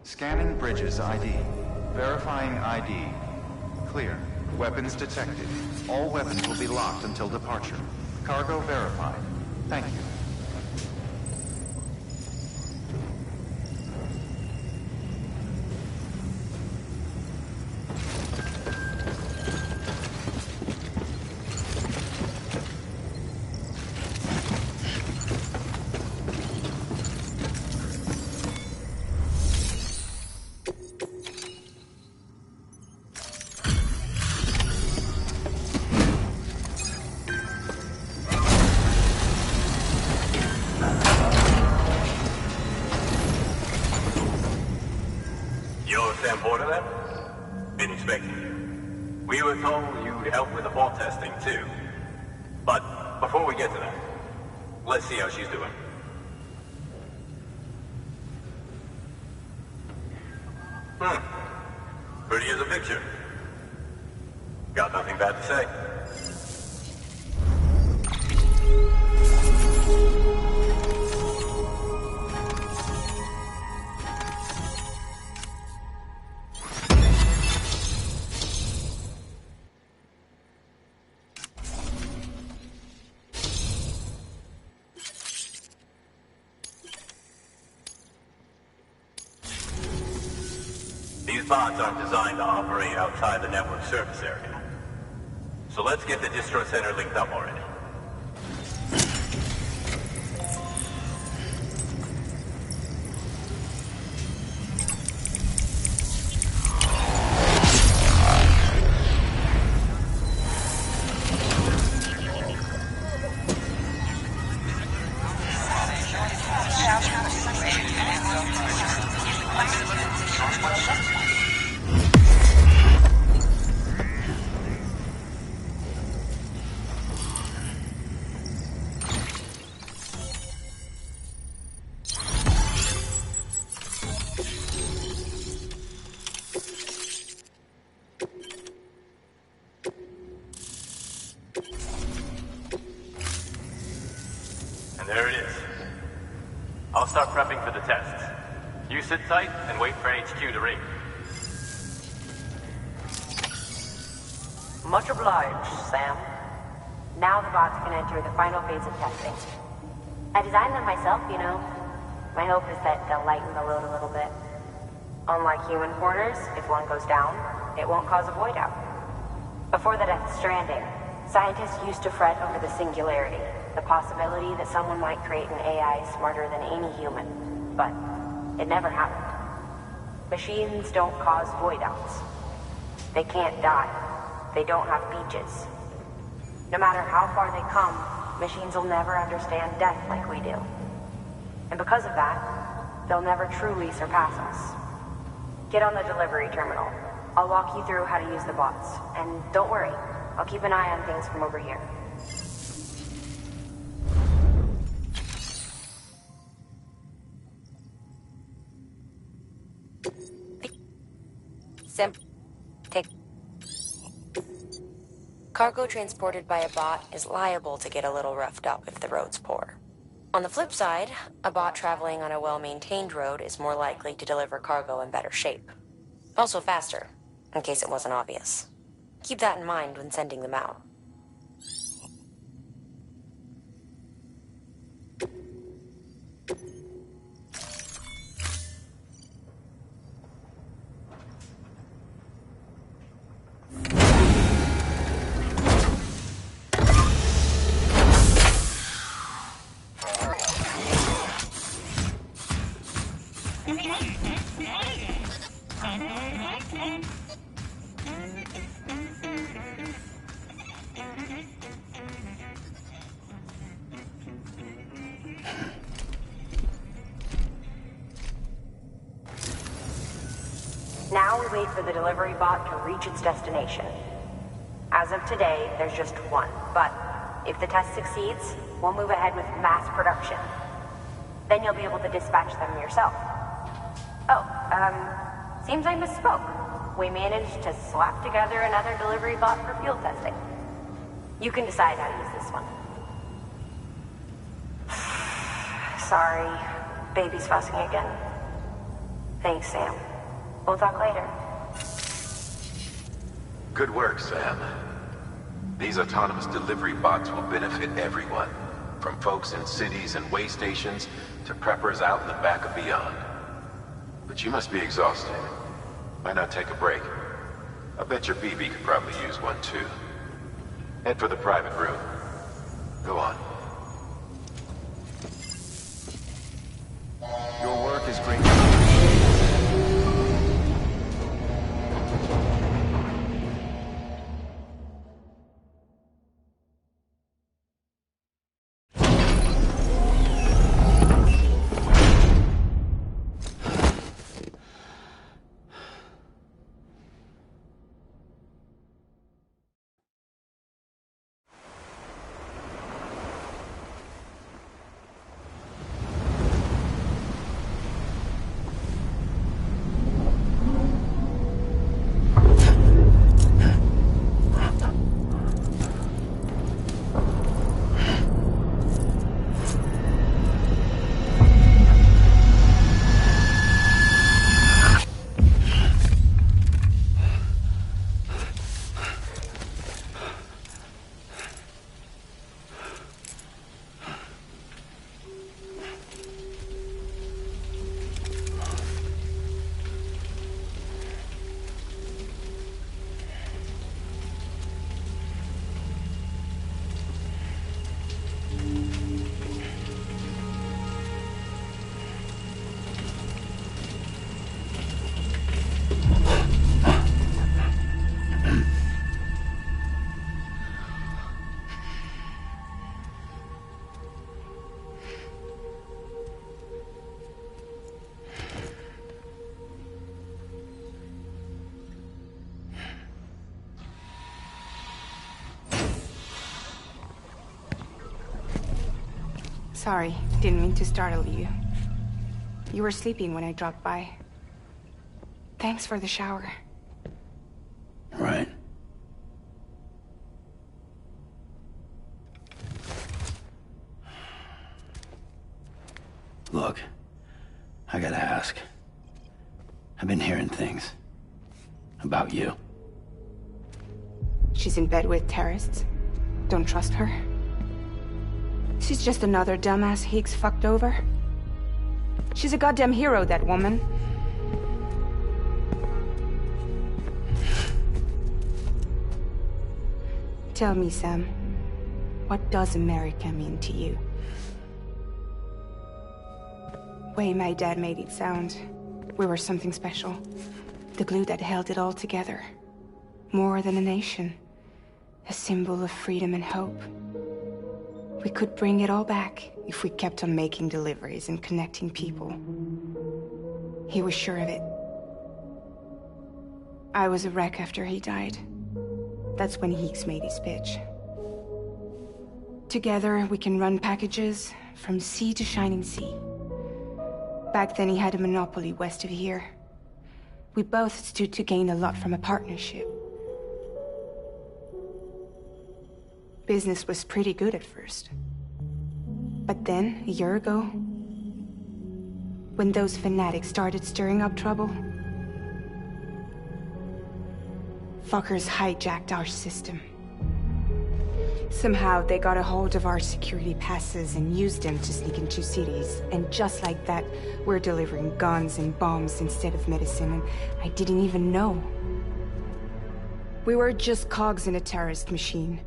Scanning bridges ID. Verifying ID. Clear. Weapons detected. All weapons will be locked until departure. Cargo verified. Thank you. See how she's doing. Pretty as a picture. Got nothing bad to say. Bots aren't designed to operate outside the network service area. So let's get the distro center linked up already. There it is. I'll start prepping for the test. You sit tight and wait for HQ to ring. Much obliged, Sam. Now the bots can enter the final phase of testing. I designed them myself, you know. My hope is that they'll lighten the load a little bit. Unlike human porters, if one goes down, it won't cause a void out. Before the death of Stranding, scientists used to fret over the singularity. The possibility that someone might create an AI smarter than any human. But it never happened. Machines don't cause void outs. They can't die. They don't have beaches. No matter how far they come, machines will never understand death like we do. And because of that, they'll never truly surpass us. Get on the delivery terminal. I'll walk you through how to use the bots. And don't worry, I'll keep an eye on things from over here. Take. Cargo transported by a bot is liable to get a little roughed up if the road's poor. On the flip side, a bot traveling on a well-maintained road is more likely to deliver cargo in better shape. Also faster, in case it wasn't obvious. Keep that in mind when sending them out. Now we wait for the delivery bot to reach its destination. As of today, there's just one, but if the test succeeds, we'll move ahead with mass production. Then you'll be able to dispatch them yourself. Oh, seems I misspoke. We managed to slap together another delivery bot for field testing. You can decide how to use this one. Sorry, baby's fussing again. Thanks, Sam. We'll talk later. Good work, Sam. These autonomous delivery bots will benefit everyone, from folks in cities and way stations to preppers out in the back and beyond. But you must be exhausted. Why not take a break? I bet your BB could probably use one too. Head for the private room. Go on. Your work is great. Sorry, didn't mean to startle you. You were sleeping when I dropped by. Thanks for the shower. Right. Look, I gotta ask. I've been hearing things about you. She's in bed with terrorists. Don't trust her. She's just another dumbass Higgs fucked over. She's a goddamn hero, that woman. Tell me, Sam, what does America mean to you? Way my dad made it sound, we were something special. The glue that held it all together. More than a nation. A symbol of freedom and hope. We could bring it all back if we kept on making deliveries and connecting people. He was sure of it. I was a wreck after he died. That's when Higgs made his pitch. Together, we can run packages from sea to shining sea. Back then, he had a monopoly west of here. We both stood to gain a lot from a partnership. Business was pretty good at first. But then, a year ago, when those fanatics started stirring up trouble, fuckers hijacked our system. Somehow, they got a hold of our security passes and used them to sneak into cities. And just like that, we're delivering guns and bombs instead of medicine, and I didn't even know. We were just cogs in a terrorist machine.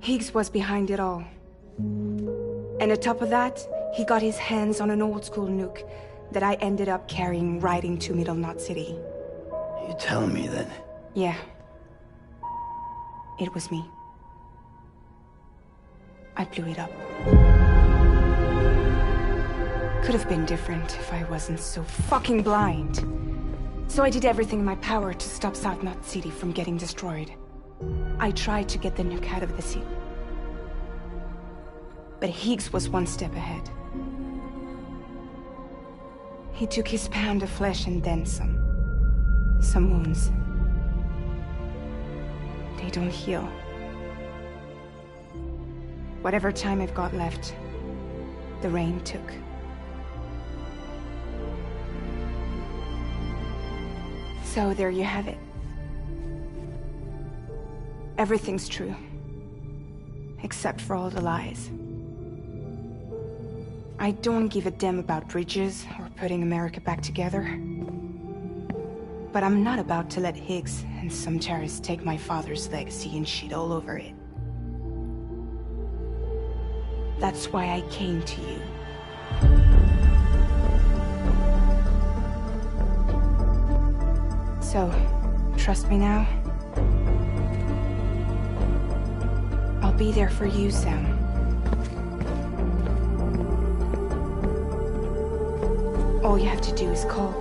Higgs was behind it all. And on top of that, he got his hands on an old-school nuke that I ended up carrying right into Middle Knot City. You telling me that? Yeah. It was me. I blew it up. Could have been different if I wasn't so fucking blind. So I did everything in my power to stop South Knot City from getting destroyed. I tried to get the nuke out of the city. But Higgs was one step ahead. He took his pound of flesh and then some. Some wounds. They don't heal. Whatever time I've got left, the rain took. So there you have it. Everything's true. Except for all the lies. I don't give a damn about bridges or putting America back together. But I'm not about to let Higgs and some terrorists take my father's legacy and shit all over it. That's why I came to you. So, trust me now? I'll be there for you, Sam. All you have to do is call.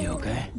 You okay?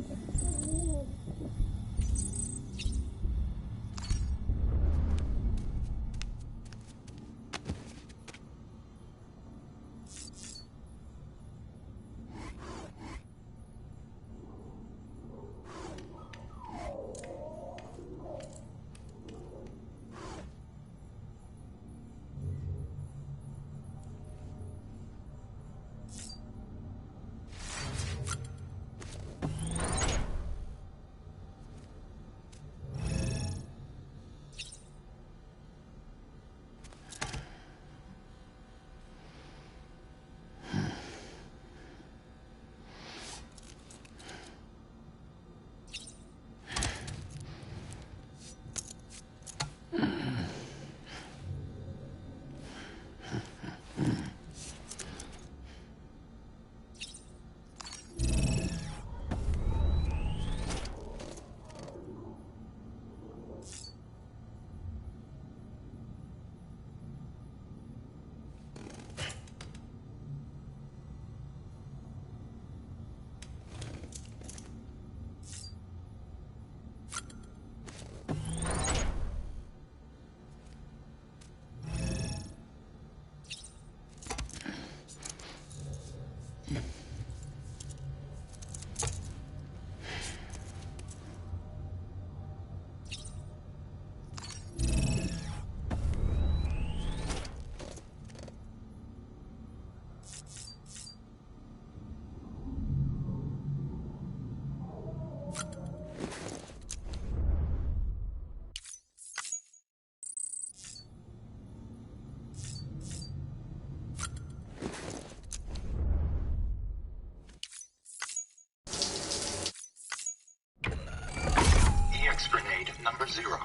EX grenade number 0.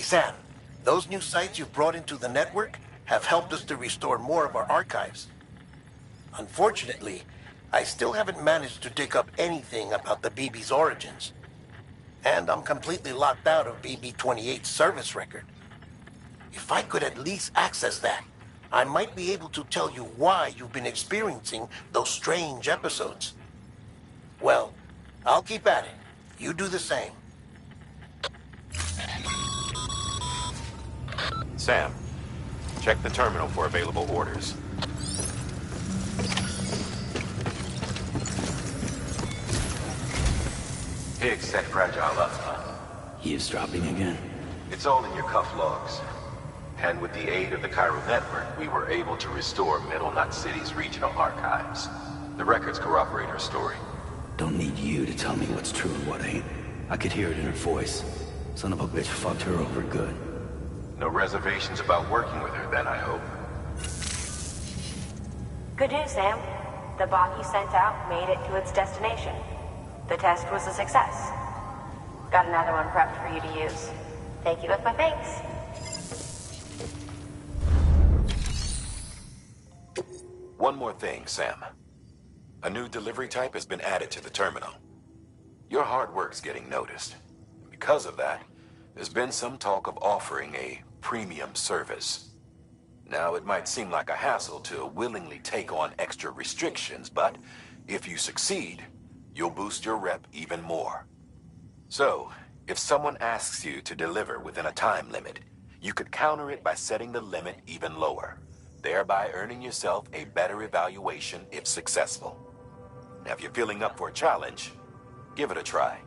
Sam, those new sites you've brought into the network have helped us to restore more of our archives. Unfortunately, I still haven't managed to dig up anything about the BB's origins. And I'm completely locked out of bb 28's service record. If I could at least access that, I might be able to tell you why you've been experiencing those strange episodes. Well, I'll keep at it. You do the same. Sam, check the terminal for available orders. Higgs set Fragile up, huh? Eavesdropping again? It's all in your cuff logs. And with the aid of the Cairo network, we were able to restore Middle Knot City's regional archives. The records corroborate her story. Don't need you to tell me what's true and what ain't. I could hear it in her voice. Son of a bitch fucked her over good. No reservations about working with her then, I hope. Good news, Sam. The bot you sent out made it to its destination. The test was a success. Got another one prepped for you to use. Take you with my thanks. One more thing, Sam. A new delivery type has been added to the terminal. Your hard work's getting noticed. Because of that, there's been some talk of offering a premium service. Now, it might seem like a hassle to willingly take on extra restrictions, but if you succeed, you'll boost your rep even more. So, if someone asks you to deliver within a time limit, you could counter it by setting the limit even lower, thereby earning yourself a better evaluation if successful. Now, if you're feeling up for a challenge, give it a try.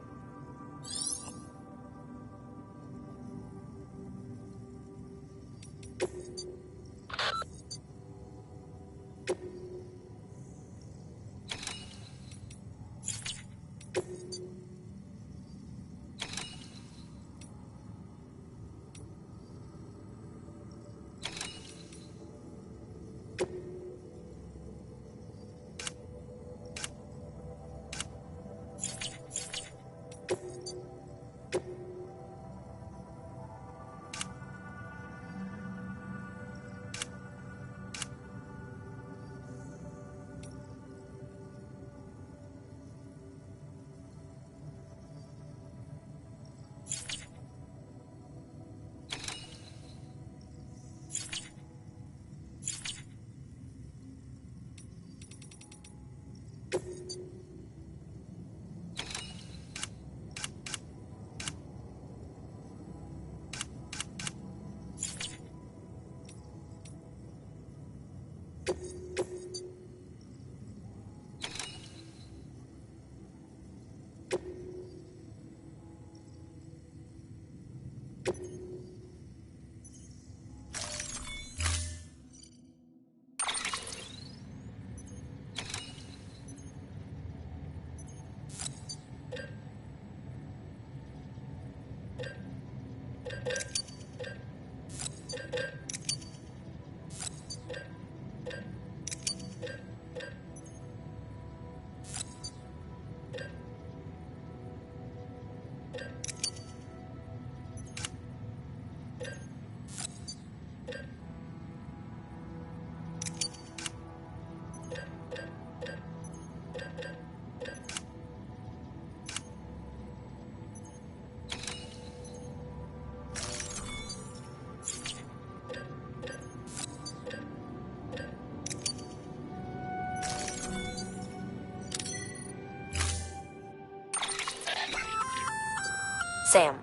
Sam,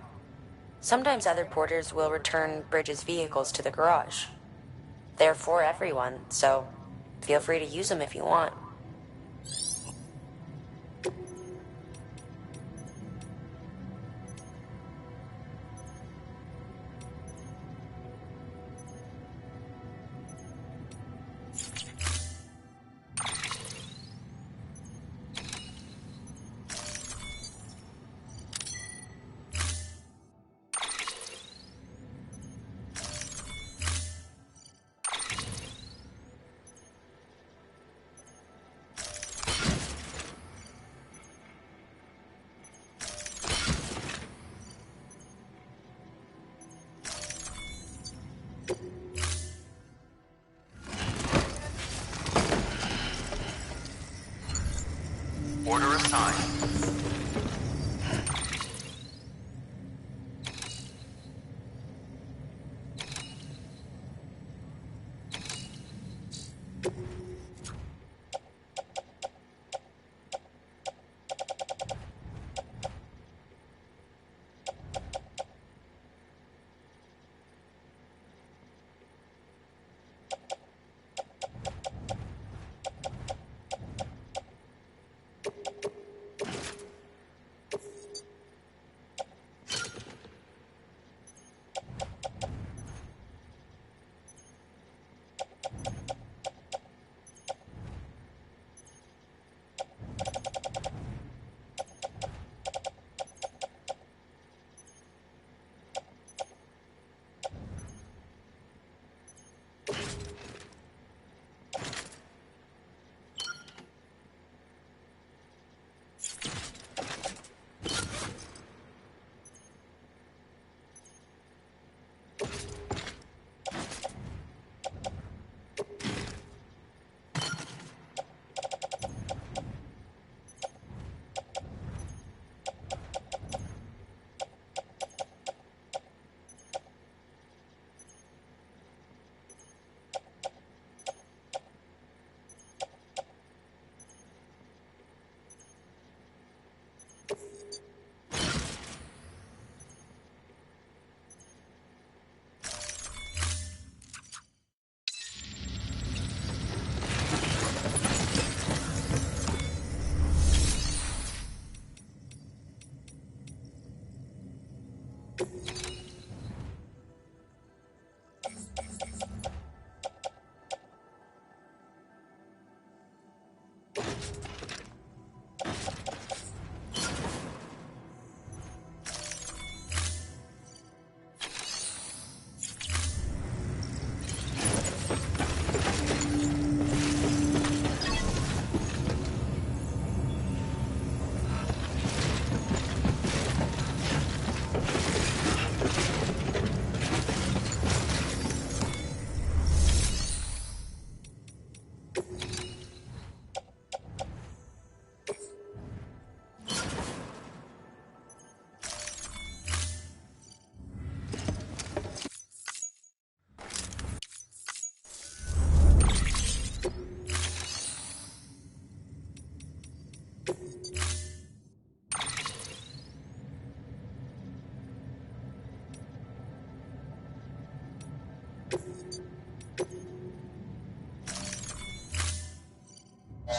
sometimes other porters will return Bridges' vehicles to the garage. They're for everyone, so feel free to use them if you want. Order assigned.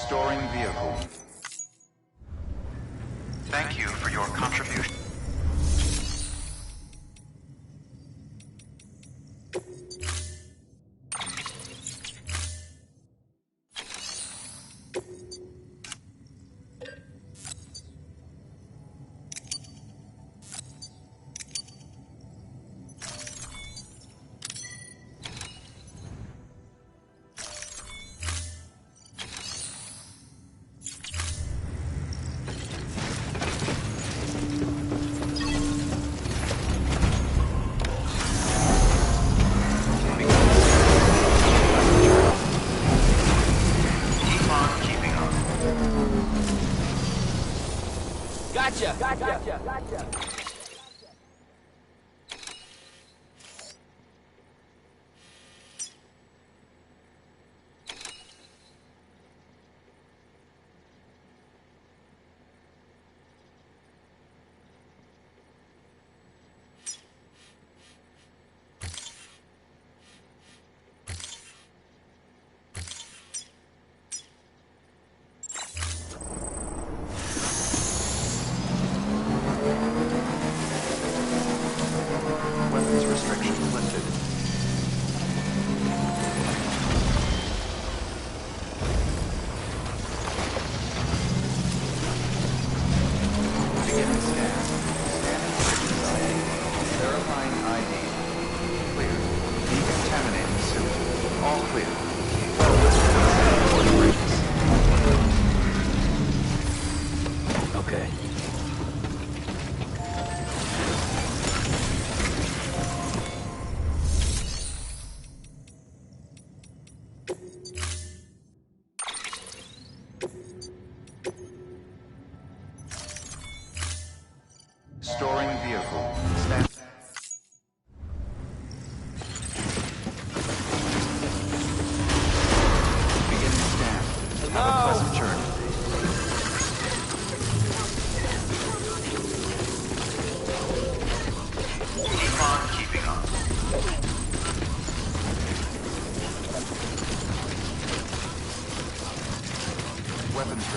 Storing vehicle. Thank you for your contribution. Gotcha.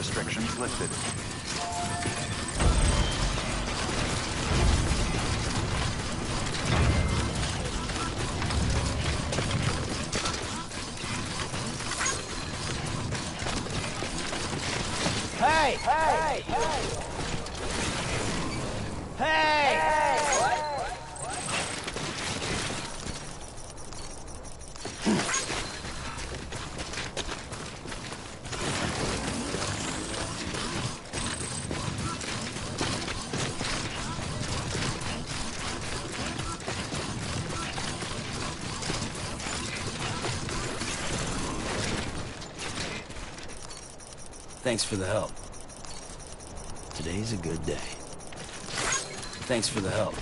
restrictions lifted. Hey! Hey! Hey! Thanks for the help. Today's a good day. Thanks for the help.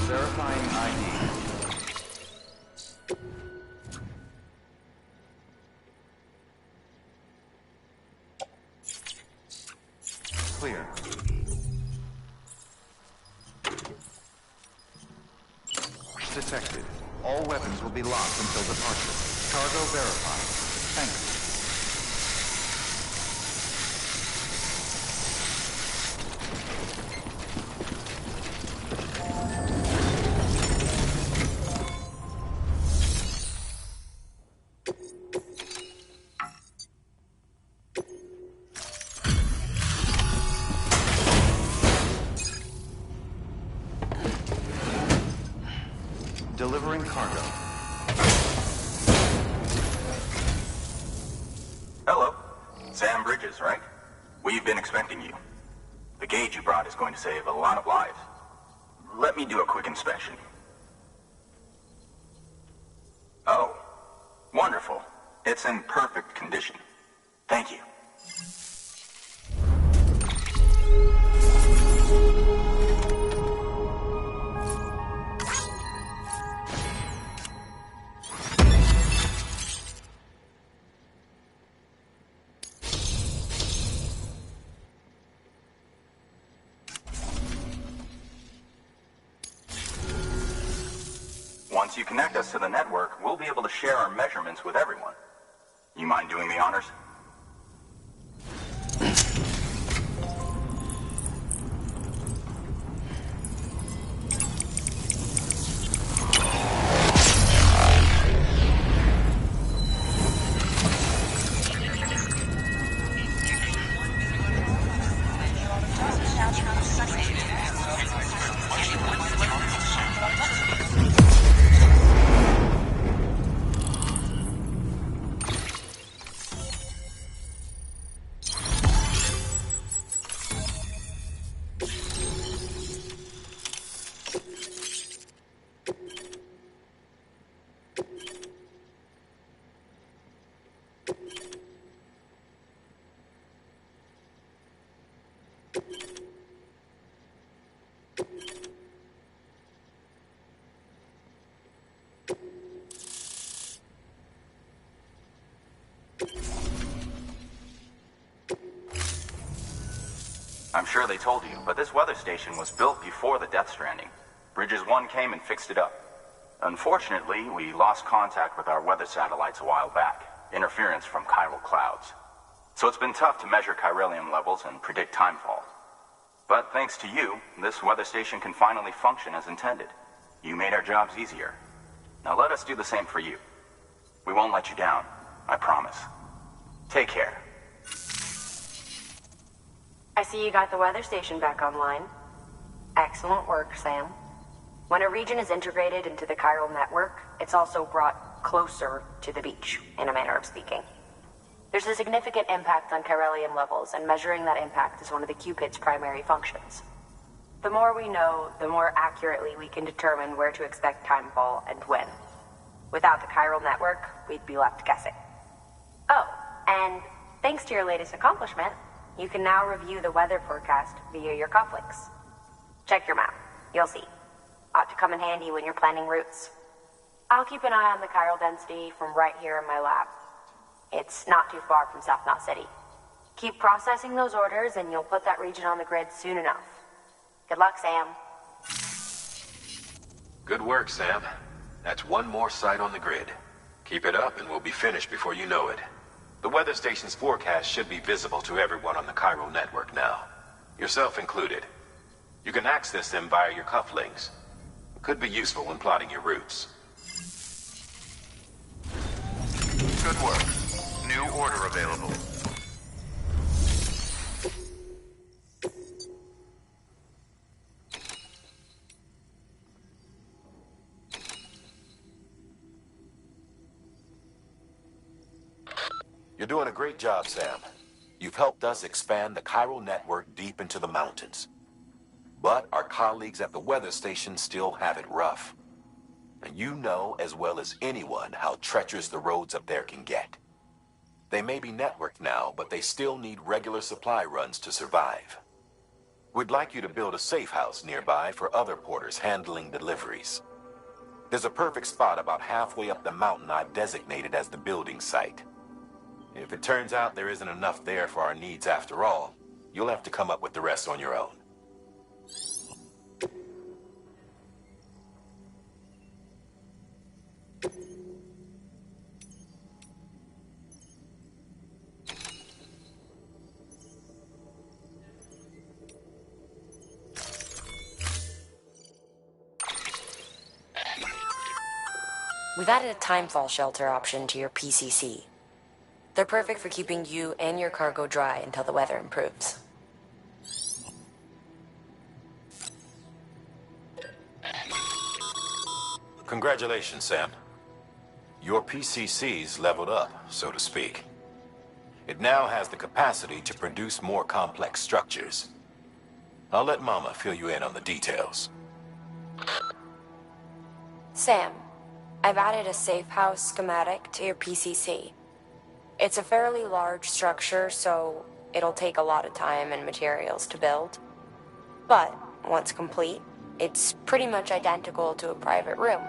Verifying ID. Clear. Detected. All weapons will be locked until departure. Cargo verified. Thank you. Delivering cargo. Hello. Sam Bridges, right? We've been expecting you. The gauge you brought is going to save a lot of lives. Let me do a quick inspection. Oh, wonderful. It's in perfect condition. Thank you. Once you connect us to the network, we'll be able to share our measurements with everyone. You mind doing the honors? I'm sure they told you, but this weather station was built before the Death Stranding. Bridges 1 came and fixed it up. Unfortunately, we lost contact with our weather satellites a while back. Interference from chiral clouds. So it's been tough to measure chiralium levels and predict timefall. But thanks to you, this weather station can finally function as intended. You made our jobs easier. Now let us do the same for you. We won't let you down, I promise. Take care. I see you got the weather station back online. Excellent work, Sam. When a region is integrated into the chiral network, it's also brought closer to the beach, in a manner of speaking. There's a significant impact on chiralium levels, and measuring that impact is one of the Cupid's primary functions. The more we know, the more accurately we can determine where to expect timefall and when. Without the chiral network, we'd be left guessing. Oh, and thanks to your latest accomplishment, you can now review the weather forecast via your cufflinks. Check your map. You'll see. Ought to come in handy when you're planning routes. I'll keep an eye on the chiral density from right here in my lab. It's not too far from South Knot City. Keep processing those orders and you'll put that region on the grid soon enough. Good luck, Sam. Good work, Sam. That's one more site on the grid. Keep it up and we'll be finished before you know it. The weather station's forecast should be visible to everyone on the chiral network now, yourself included. You can access them via your cufflinks. Could be useful when plotting your routes. Good work. New order available. You're doing a great job, Sam. You've helped us expand the chiral network deep into the mountains. But our colleagues at the weather station still have it rough. And you know as well as anyone how treacherous the roads up there can get. They may be networked now, but they still need regular supply runs to survive. We'd like you to build a safe house nearby for other porters handling deliveries. There's a perfect spot about halfway up the mountain I've designated as the building site. If it turns out there isn't enough there for our needs after all, you'll have to come up with the rest on your own. We've added a timefall shelter option to your PCC. They're perfect for keeping you and your cargo dry until the weather improves. Congratulations, Sam. Your PCC's leveled up, so to speak. It now has the capacity to produce more complex structures. I'll let Mama fill you in on the details. Sam, I've added a safe house schematic to your PCC. It's a fairly large structure, so it'll take a lot of time and materials to build. But once complete, it's pretty much identical to a private room.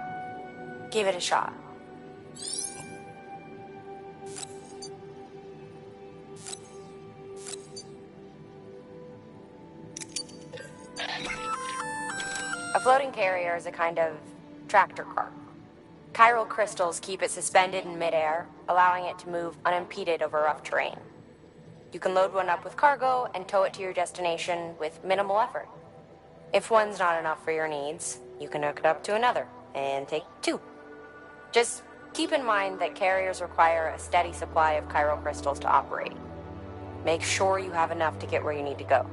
Give it a shot. A floating carrier is a kind of tractor car. Chiral crystals keep it suspended in midair, allowing it to move unimpeded over rough terrain. You can load one up with cargo and tow it to your destination with minimal effort. If one's not enough for your needs, you can hook it up to another and take two. Just keep in mind that carriers require a steady supply of chiral crystals to operate. Make sure you have enough to get where you need to go.